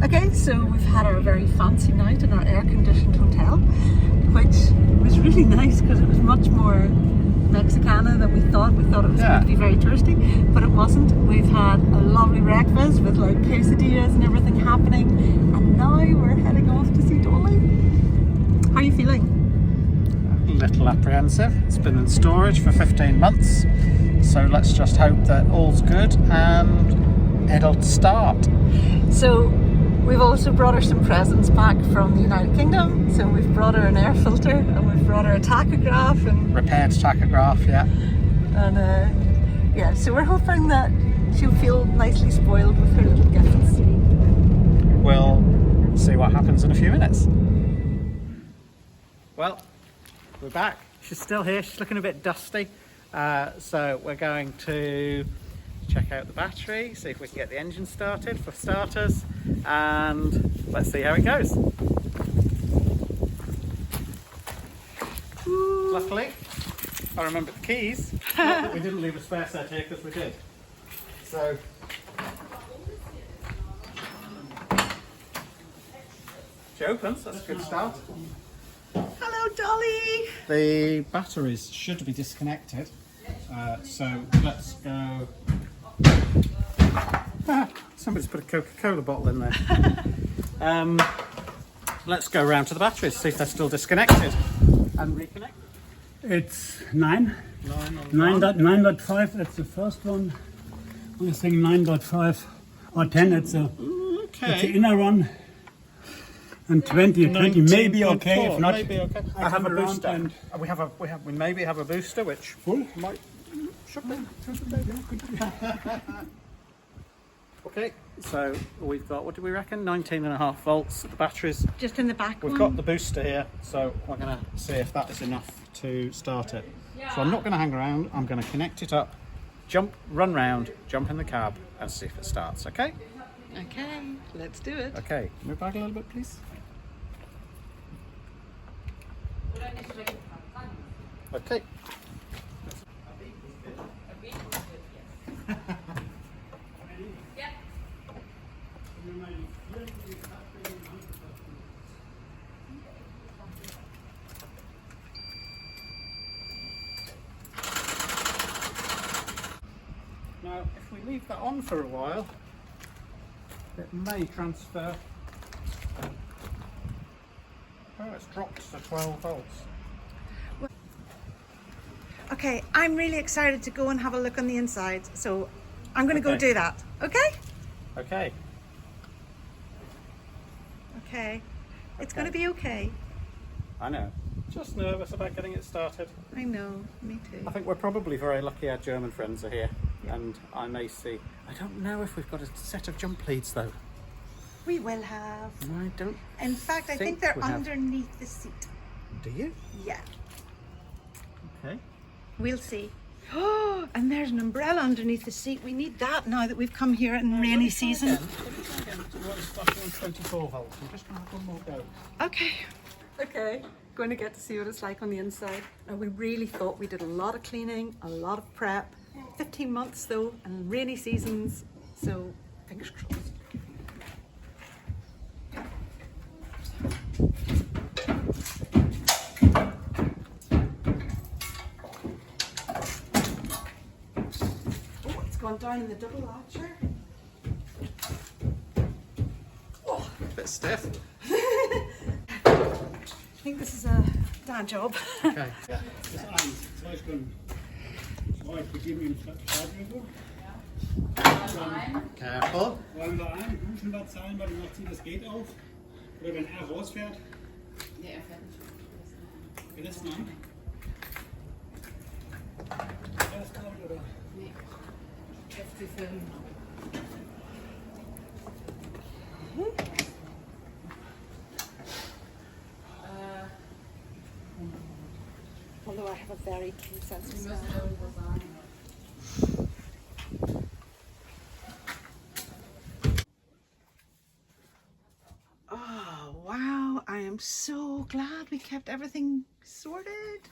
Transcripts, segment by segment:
Okay, so we've had our very fancy night in our air-conditioned hotel, which was really nice because it was much more Mexicana than we thought. We thought it was going to be very touristy, but it wasn't. We've had a lovely breakfast with like quesadillas and everything happening, and now we're heading off to see Dolly. How are you feeling? A little apprehensive. It's been in storage for 15 months, so let's just hope that all's good and it'll start. So we've also brought her some presents back from the United Kingdom. So we've brought her an air filter and we've brought her a tachograph and repaired tachograph, yeah. And yeah, so we're hoping that she'll feel nicely spoiled with her little gifts. We'll see what happens in a few minutes. Well, we're back. She's still here. She's looking a bit dusty. So we're going to check out the battery, see if we can get the engine started for starters, and let's see how it goes. Ooh. Luckily, I remembered the keys. Not that we didn't leave a spare set here, because we did. So she opens, that's a good start. Hello, Dolly! The batteries should be disconnected, so let's go. Somebody's put a Coca-Cola bottle in there. Let's go round to the batteries, see if they're still disconnected, and reconnect. It's 9. 9.5. That's the first one. I think 9.5 or 10. It's the inner one. And 20 maybe okay. If not, maybe okay. I have a booster. And we maybe have a booster, which full might should be. Okay, so we've got, what do we reckon? 19.5 volts. The batteries Just in the back. We've got the booster here, so we're going to see if that is enough to start it. So I'm not going to hang around. I'm going to connect it up, run round, jump in the cab, and see if it starts. Okay? Okay, let's do it. Okay, move back a little bit, please. Okay. Now, if we leave that on for a while, it may transfer. Oh, it's dropped to 12 volts. Okay, I'm really excited to go and have a look on the inside, so I'm going to go do that. Okay? Okay. Okay. It's going to be okay. I know. Just nervous about getting it started. I know, me too. I think we're probably very lucky our German friends are here, and I may see. I don't know if we've got a set of jump leads though. We will have. I don't. In fact, I think they're underneath the seat. Do you? Yeah. Okay. We'll see. Oh, and there's an umbrella underneath the seat. We need that now that we've come here in rainy season. Again. What is starting on 24 volts? I'm just going to have one more go. Okay. Okay. Going to get to see what it's like on the inside. Now, we really thought we did a lot of cleaning, a lot of prep. 15 months though, and rainy seasons. So, fingers crossed. Gone down in the double archer. Oh, a bit stiff. I think this is a Dan job. Okay. Yeah. Careful. Wollen wir ein Duschenbad zahlen, weil du noch ziehst, das geht auf? Oder wenn er rausfährt? Nee, er fährt nicht. Geht das mal an? Ja, das kommt, oder? Nee. Jetzt die Filme. Although I have a very keen sense of smell. Oh, wow. I am so glad we kept everything sorted.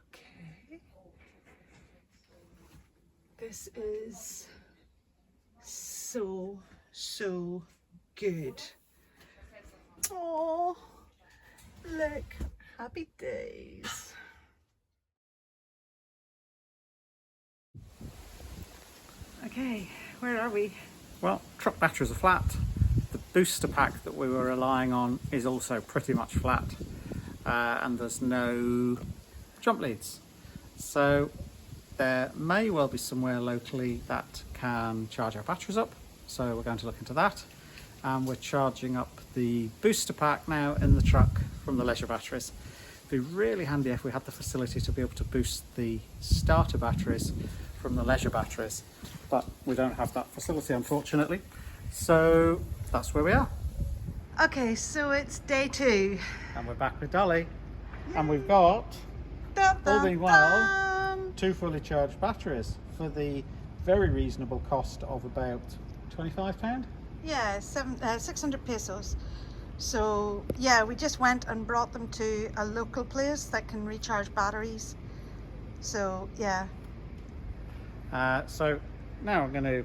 Okay. This is so good. Oh, look, happy days. Okay, where are we? Well, truck batteries are flat. The booster pack that we were relying on is also pretty much flat, and there's no jump leads. So there may well be somewhere locally that can charge our batteries up. So we're going to look into that. And we're charging up the booster pack now in the truck from the leisure batteries. It'd be really handy if we had the facility to be able to boost the starter batteries from the leisure batteries, but we don't have that facility, unfortunately. So that's where we are. Okay, so it's day 2. And we're back with Dolly. And we've got, all being well, 2 fully charged batteries for the very reasonable cost of about £25. Yeah, 600 pesos. So yeah, we just went and brought them to a local place that can recharge batteries. So yeah. So now I'm going to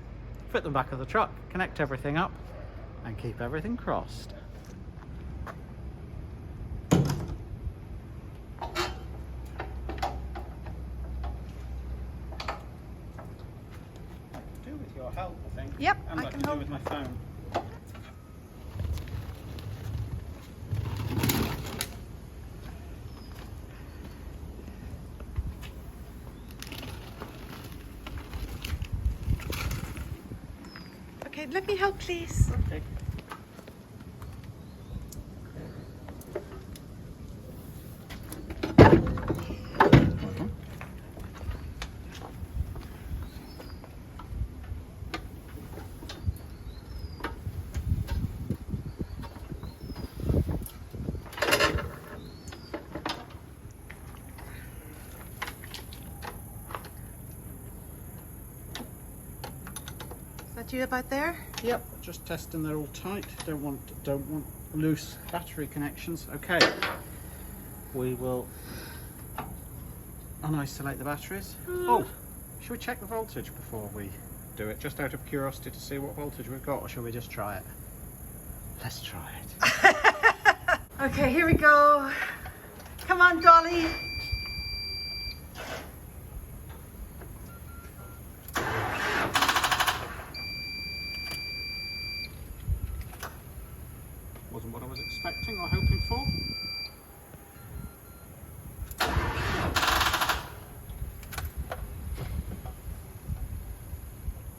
fit them back of the truck, connect everything up and keep everything crossed. Do with your help, I think. Yep, and I I can do help. with my phone. Okay, let me help, please. Okay. Is that you about there? Yep, just testing they're all tight. Don't want loose battery connections. Okay, we will unisolate the batteries. Oh, should we check the voltage before we do it? Just out of curiosity to see what voltage we've got, or should we just try it? Let's try it. Okay, here we go. Come on, Dolly. Wasn't what I was expecting or hoping for.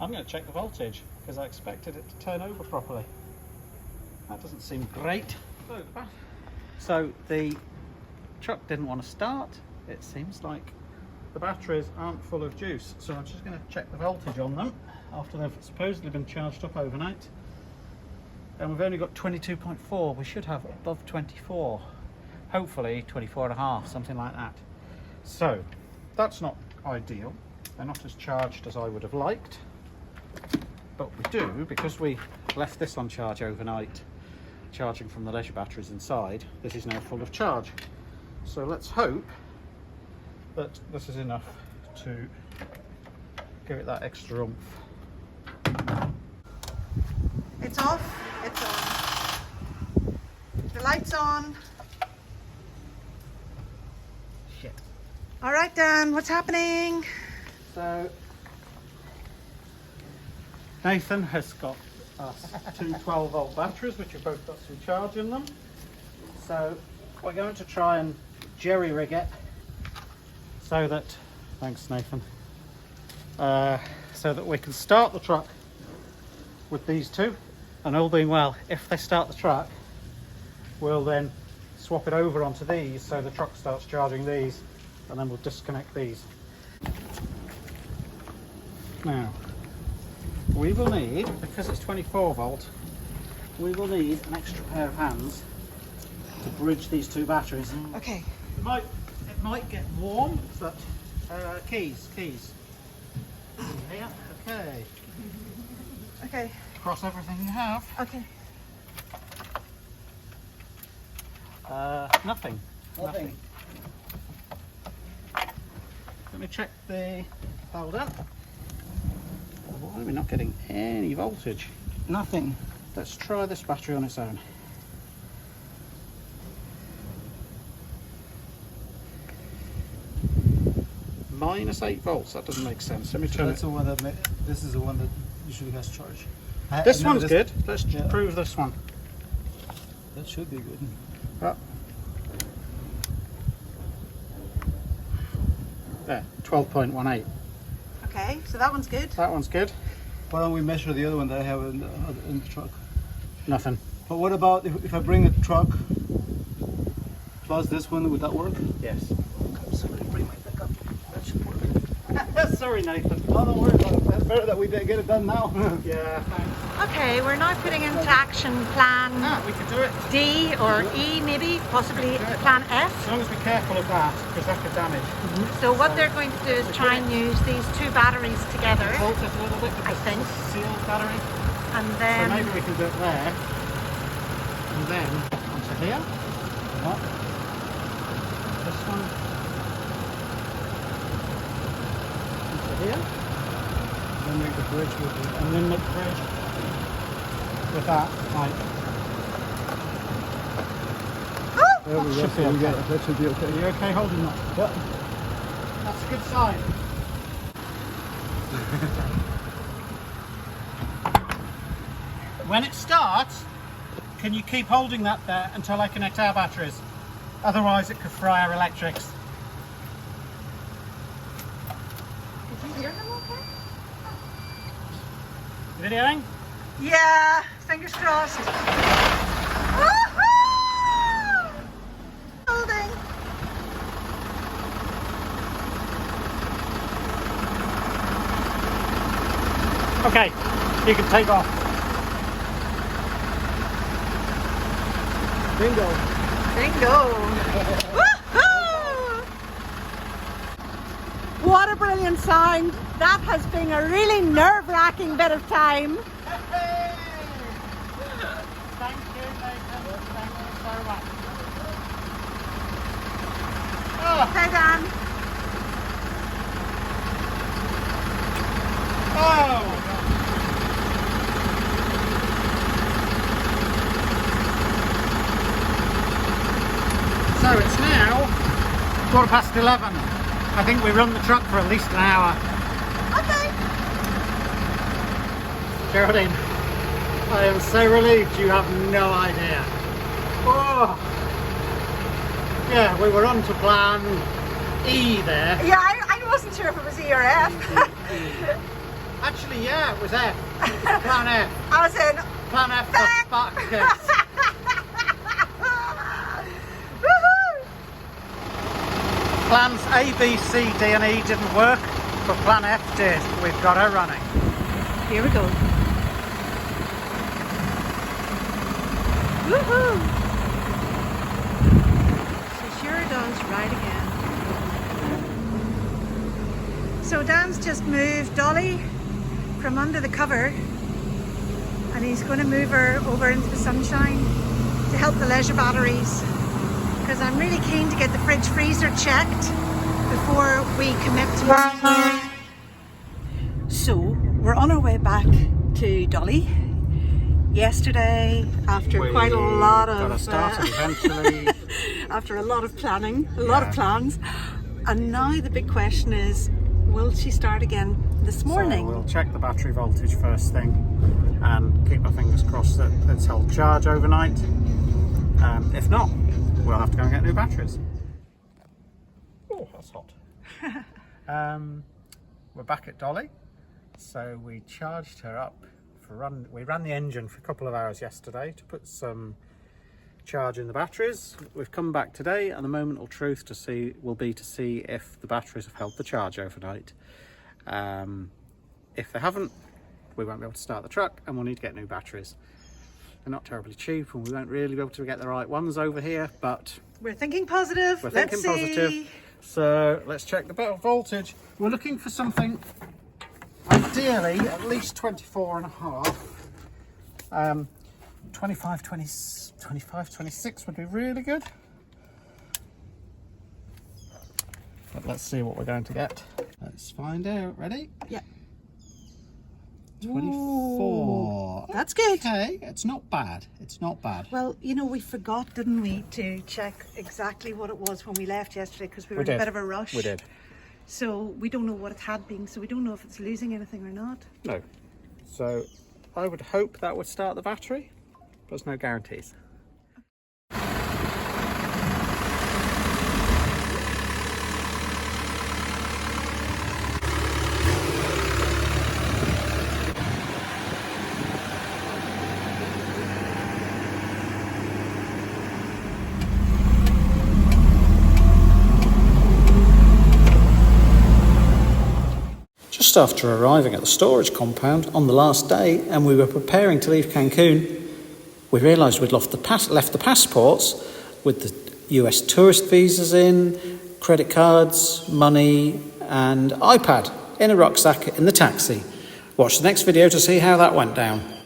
I'm going to check the voltage because I expected it to turn over properly. That doesn't seem great. So the truck didn't want to start. It seems like the batteries aren't full of juice. So I'm just going to check the voltage on them after they've supposedly been charged up overnight. And we've only got 22.4. We should have above 24. Hopefully 24.5, something like that. So that's not ideal. They're not as charged as I would have liked. But we do, because we left this on charge overnight, charging from the leisure batteries inside, this is now full of charge. So let's hope that this is enough to give it that extra oomph. It's off. It's on. The light's on. Shit. All right, Dan, what's happening? So Nathan has got us 2 12-volt batteries, which have both got some charge in them. So we're going to try and jerry-rig it so that, thanks Nathan, so that we can start the truck with these 2. And all being well, if they start the truck, we'll then swap it over onto these so the truck starts charging these, and then we'll disconnect these. Now, we will need, because it's 24 volt, we will need an extra pair of hands to bridge these 2 batteries. Okay. It might get warm, but keys. Yeah, okay. Okay. Cross everything you have. Okay. Nothing. Let me check the holder. Why are we not getting any voltage? Nothing. Let's try this battery on its own. Minus 8 volts, that doesn't make sense. Let me turn That's it. the one that this is the one that usually has charge. This one's good. Let's prove this one. That should be good. Oh. There, 12.18. Okay, so that one's good. That one's good. Why don't we measure the other one that I have in the truck? Nothing. But what about if I bring the truck plus this one, would that work? Yes. Somebody bring my pickup. That should work. Sorry, Nathan. Oh, don't worry about it. It's better that we get it done now. Yeah, thanks. Okay, we're now putting into action plan We can do it. D or E maybe, possibly plan F. As long as we're careful of that, because that could damage. So what they're going to do is try and use these two batteries together, Volt it a little bit with I the think. sealed battery. and So then maybe we can do it there. And then onto here. What? This one. Onto here. Then make the bridge with it. And then make the bridge with that. Right. There we go. Should be So we okay. get it. That should be Are okay. you okay holding that? Yeah. That's a good sign. When it starts, can you keep holding that there until I connect our batteries? Otherwise it could fry our electrics. did you hear them okay? Videoing? Yeah, fingers crossed. Woohoo! Holding. Okay, you can take off. Bingo. Bingo! Woohoo! What a brilliant sound! That has been a really nerve-wracking bit of time. Thank you, Nathan. Thank you so much. Oh, Okay, Dan. oh. So it's now 11:15. I think we run the truck for at least an hour. Okay. Geraldine, I am so relieved, you have no idea. Oh. Yeah, we were on to plan E there. Yeah, I wasn't sure if it was E or F. Actually, yeah, it was F. Plan F. I was in. Plan F for fuck kids. Woohoo! Plans A, B, C, D and E didn't work, but plan F did. We've got her running. Here we go. Woohoo! She sure does right again. So Dan's just moved Dolly from under the cover and he's going to move her over into the sunshine to help the leisure batteries, because I'm really keen to get the fridge freezer checked before we commit to it. So we're on our way back to Dolly. Yesterday, after quite a lot of got her started eventually. after a lot of planning, a lot of plans, and now the big question is, will she start again this morning? So we'll check the battery voltage first thing and keep our fingers crossed that it's held charge overnight. If not, we'll have to go and get new batteries. Oh, that's hot. We're back at Dolly. So we charged her up we ran the engine for a couple of hours yesterday to put some charge in the batteries. We've come back today and the moment of truth will be to see if the batteries have held the charge overnight. If they haven't, we won't be able to start the truck and we'll need to get new batteries. They're not terribly cheap and we won't really be able to get the right ones over here, but We're thinking positive. we're Let's thinking see. positive. So let's check the voltage. We're looking for something ideally at least 24 and a half. 25, 26 would be really good. But let's see what we're going to get. Let's find out. Ready? Yeah. 24. Ooh, that's good. Okay, it's not bad. It's not bad. Well, you know, we forgot, didn't we, to check exactly what it was when we left yesterday because we were in a bit of a rush. We did. So we don't know what it had been, so we don't know if it's losing anything or not. No. So I would hope that would start the battery, but there's no guarantees. Just after arriving at the storage compound on the last day and we were preparing to leave Cancun, we realised we'd left the passports with the US tourist visas in, credit cards, money and iPad in a rucksack in the taxi. Watch the next video to see how that went down.